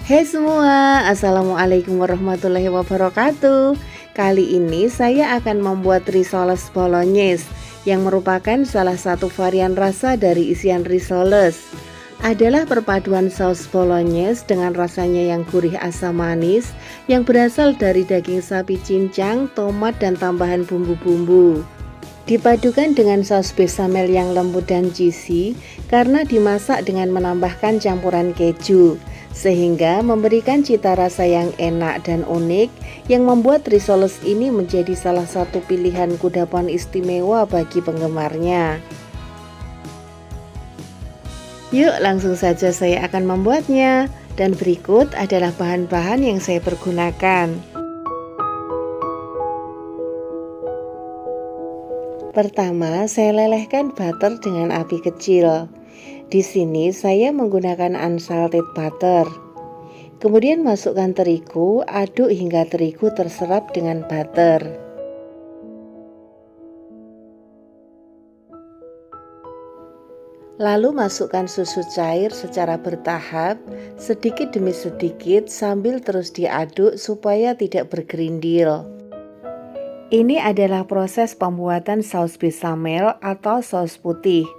Hai semua, Assalamualaikum warahmatullahi wabarakatuh. Kali ini saya akan membuat risoles bolognese yang merupakan salah satu varian rasa dari isian risoles. Adalah perpaduan saus bolognese dengan rasanya yang gurih asam manis yang berasal dari daging sapi cincang, tomat, dan tambahan bumbu-bumbu. Dipadukan dengan saus bechamel yang lembut dan juicy karena dimasak dengan menambahkan campuran keju, sehingga memberikan cita rasa yang enak dan unik yang membuat risoles ini menjadi salah satu pilihan kudapan istimewa bagi penggemarnya. Yuk langsung saja saya akan membuatnya, dan berikut adalah bahan-bahan yang saya pergunakan. Pertama, saya lelehkan butter dengan api kecil. Di sini saya menggunakan unsalted butter. Kemudian masukkan terigu, aduk hingga terigu terserap dengan butter. Lalu masukkan susu cair secara bertahap, sedikit demi sedikit sambil terus diaduk supaya tidak bergerindil. Ini adalah proses pembuatan saus bechamel atau saus putih.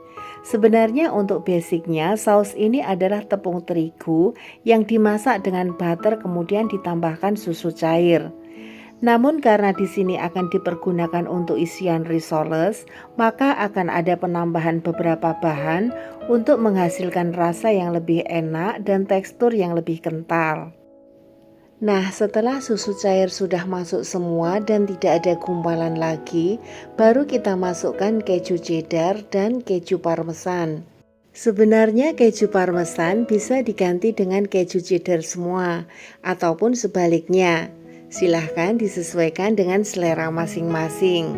Sebenarnya untuk basicnya saus ini adalah tepung terigu yang dimasak dengan butter kemudian ditambahkan susu cair. Namun karena di sini akan dipergunakan untuk isian risoles, maka akan ada penambahan beberapa bahan untuk menghasilkan rasa yang lebih enak dan tekstur yang lebih kental. Nah, setelah susu cair sudah masuk semua dan tidak ada gumpalan lagi, baru kita masukkan keju cheddar dan keju parmesan. Sebenarnya keju parmesan bisa diganti dengan keju cheddar semua, ataupun sebaliknya. Silahkan disesuaikan dengan selera masing-masing.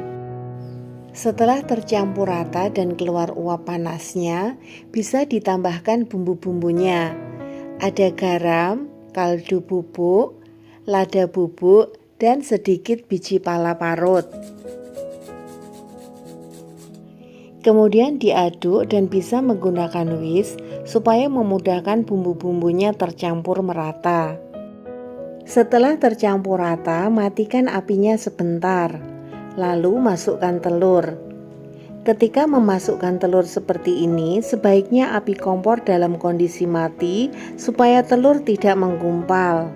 Setelah tercampur rata dan keluar uap panasnya, bisa ditambahkan bumbu-bumbunya. Ada garam, kaldu bubuk, lada bubuk, dan sedikit biji pala parut. Kemudian diaduk dan bisa menggunakan whisk supaya memudahkan bumbu-bumbunya tercampur merata. Setelah tercampur rata, matikan apinya sebentar, lalu masukkan telur. Ketika memasukkan telur seperti ini, sebaiknya api kompor dalam kondisi mati supaya telur tidak menggumpal.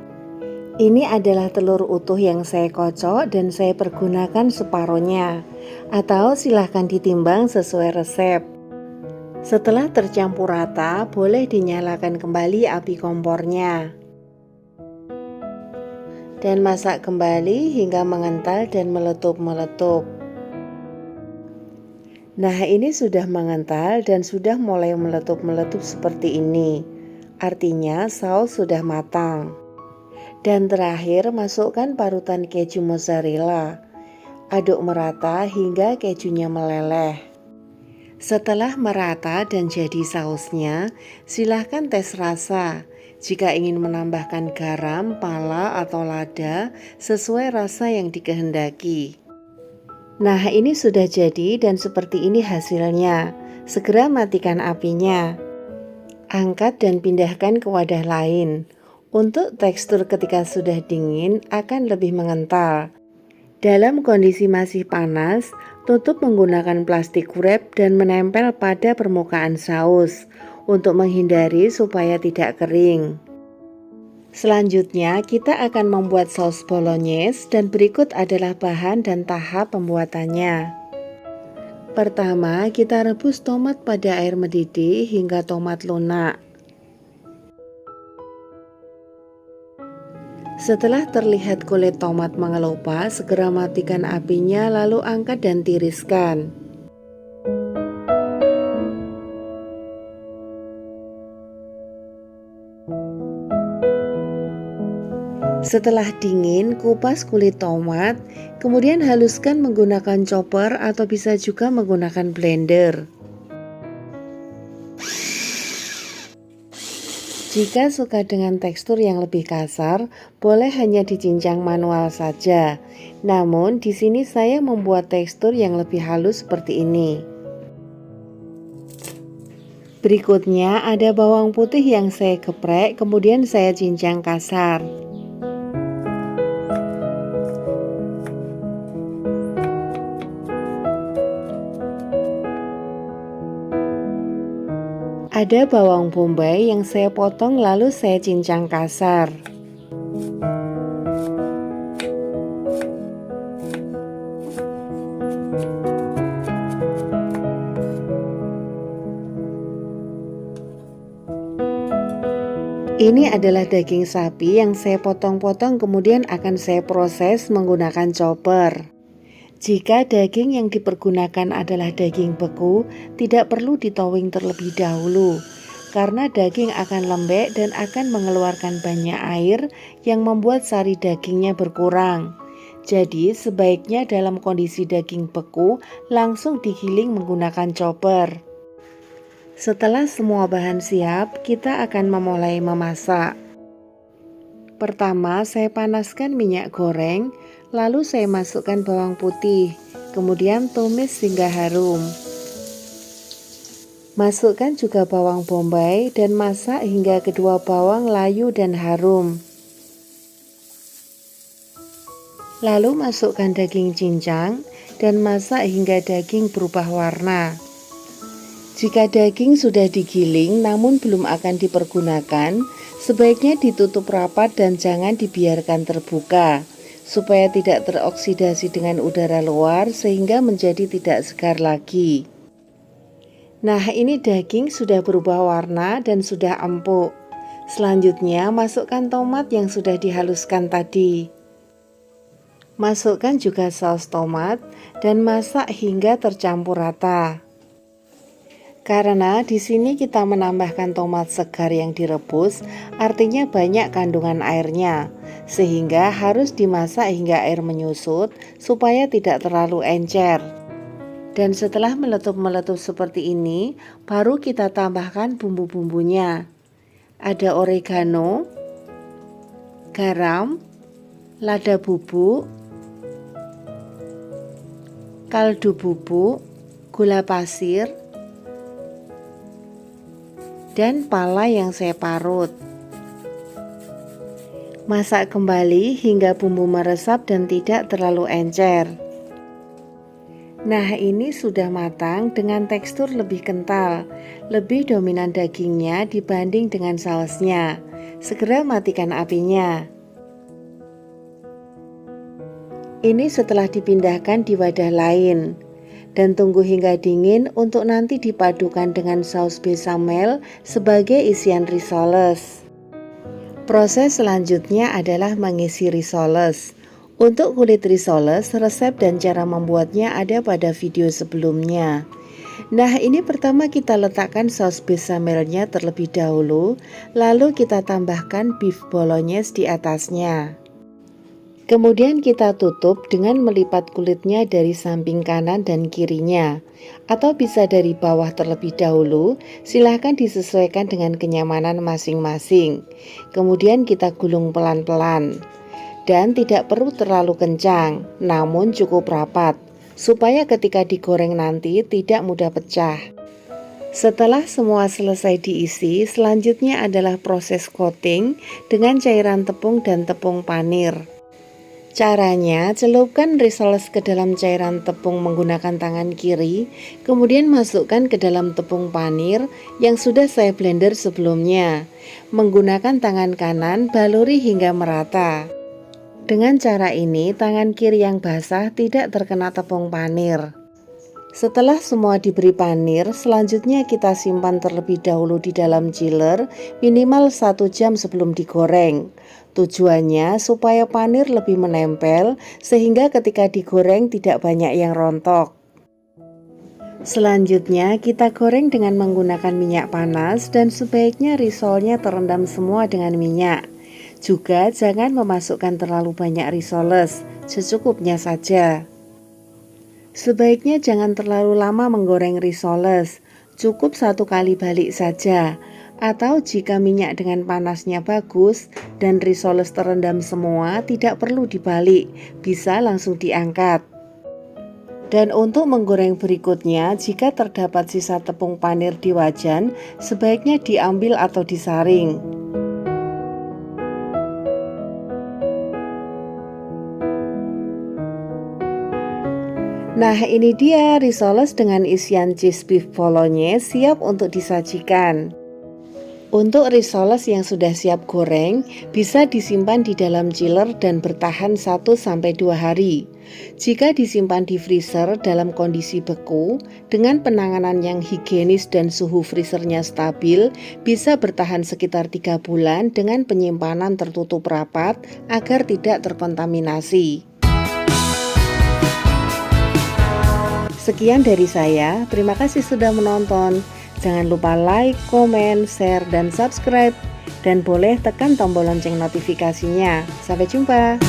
Ini adalah telur utuh yang saya kocok dan saya pergunakan separohnya, atau silahkan ditimbang sesuai resep. Setelah tercampur rata, boleh dinyalakan kembali api kompornya. Dan masak kembali hingga mengental dan meletup-meletup. Nah, ini sudah mengental dan sudah mulai meletup-meletup seperti ini. Artinya saus sudah matang. Dan terakhir masukkan parutan keju mozzarella. Aduk merata hingga kejunya meleleh. Setelah merata dan jadi sausnya, silahkan tes rasa. Jika ingin menambahkan garam, pala, atau lada sesuai rasa yang dikehendaki. Nah, ini sudah jadi dan seperti ini hasilnya. Segera matikan apinya. Angkat dan pindahkan ke wadah lain. Untuk tekstur ketika sudah dingin akan lebih mengental. Dalam kondisi masih panas, tutup menggunakan plastik wrap dan menempel pada permukaan saus untuk menghindari supaya tidak kering. Selanjutnya kita akan membuat saus bolognese dan berikut adalah bahan dan tahap pembuatannya. Pertama, kita rebus tomat pada air mendidih hingga tomat lunak. Setelah terlihat kulit tomat mengelupas, segera matikan apinya lalu angkat dan tiriskan. Setelah dingin, kupas kulit tomat, kemudian haluskan menggunakan chopper atau bisa juga menggunakan blender. Jika suka dengan tekstur yang lebih kasar, boleh hanya dicincang manual saja. Namun di sini saya membuat tekstur yang lebih halus seperti ini. Berikutnya ada bawang putih yang saya geprek, kemudian saya cincang kasar. Ada bawang bombay yang saya potong lalu saya cincang kasar. Ini adalah daging sapi yang saya potong-potong kemudian akan saya proses menggunakan chopper. Jika daging yang dipergunakan adalah daging beku, tidak perlu ditowing terlebih dahulu, karena daging akan lembek dan akan mengeluarkan banyak air yang membuat sari dagingnya berkurang. Jadi sebaiknya dalam kondisi daging beku langsung digiling menggunakan chopper. Setelah semua bahan siap, kita akan memulai memasak. Pertama, saya panaskan minyak goreng, lalu saya masukkan bawang putih, kemudian tumis hingga harum. Masukkan juga bawang bombay dan masak hingga kedua bawang layu dan harum. Lalu masukkan daging cincang dan masak hingga daging berubah warna. Jika daging sudah digiling namun belum akan dipergunakan, sebaiknya ditutup rapat dan jangan dibiarkan terbuka, supaya tidak teroksidasi dengan udara luar sehingga menjadi tidak segar lagi. Nah, ini daging sudah berubah warna dan sudah empuk. Selanjutnya masukkan tomat yang sudah dihaluskan tadi. Masukkan juga saus tomat dan masak hingga tercampur rata. Karena di sini kita menambahkan tomat segar yang direbus, artinya banyak kandungan airnya, sehingga harus dimasak hingga air menyusut supaya tidak terlalu encer. Dan setelah meletup-meletup seperti ini, baru kita tambahkan bumbu-bumbunya. Ada oregano, garam, lada bubuk, kaldu bubuk, gula pasir, dan pala yang saya parut. Masak kembali hingga bumbu meresap dan tidak terlalu encer. Nah, ini sudah matang dengan tekstur lebih kental, lebih dominan dagingnya dibanding dengan sausnya. Segera matikan apinya. Ini setelah dipindahkan di wadah lain. Dan tunggu hingga dingin untuk nanti dipadukan dengan saus bechamel sebagai isian risoles. Proses selanjutnya adalah mengisi risoles. Untuk kulit risoles, resep dan cara membuatnya ada pada video sebelumnya. Nah, ini pertama kita letakkan saus bechamelnya terlebih dahulu, lalu kita tambahkan beef bolognese di atasnya. Kemudian kita tutup dengan melipat kulitnya dari samping kanan dan kirinya, atau bisa dari bawah terlebih dahulu, silahkan disesuaikan dengan kenyamanan masing-masing. Kemudian kita gulung pelan-pelan, dan tidak perlu terlalu kencang, namun cukup rapat, supaya ketika digoreng nanti tidak mudah pecah. Setelah semua selesai diisi, selanjutnya adalah proses coating dengan cairan tepung dan tepung panir. Caranya, celupkan risoles ke dalam cairan tepung menggunakan tangan kiri, kemudian masukkan ke dalam tepung panir yang sudah saya blender sebelumnya. Menggunakan tangan kanan, baluri hingga merata. Dengan cara ini, tangan kiri yang basah tidak terkena tepung panir. Setelah semua diberi panir, selanjutnya kita simpan terlebih dahulu di dalam chiller minimal 1 jam sebelum digoreng. Tujuannya supaya panir lebih menempel sehingga ketika digoreng tidak banyak yang rontok. Selanjutnya kita goreng dengan menggunakan minyak panas dan sebaiknya risolnya terendam semua dengan minyak. Juga jangan memasukkan terlalu banyak risoles, secukupnya saja. Sebaiknya jangan terlalu lama menggoreng risoles, cukup 1 kali balik saja. Atau jika minyak dengan panasnya bagus dan risoles terendam semua, tidak perlu dibalik, bisa langsung diangkat. Dan untuk menggoreng berikutnya, jika terdapat sisa tepung panir di wajan, sebaiknya diambil atau disaring. Nah, ini dia risoles dengan isian cheese beef bolognese siap untuk disajikan. Untuk risoles yang sudah siap goreng, bisa disimpan di dalam chiller dan bertahan 1-2 hari. Jika disimpan di freezer dalam kondisi beku, dengan penanganan yang higienis dan suhu freezernya stabil, bisa bertahan sekitar 3 bulan dengan penyimpanan tertutup rapat agar tidak terkontaminasi. Sekian dari saya, terima kasih sudah menonton. Jangan lupa like, komen, share, dan subscribe. Dan boleh tekan tombol lonceng notifikasinya. Sampai jumpa.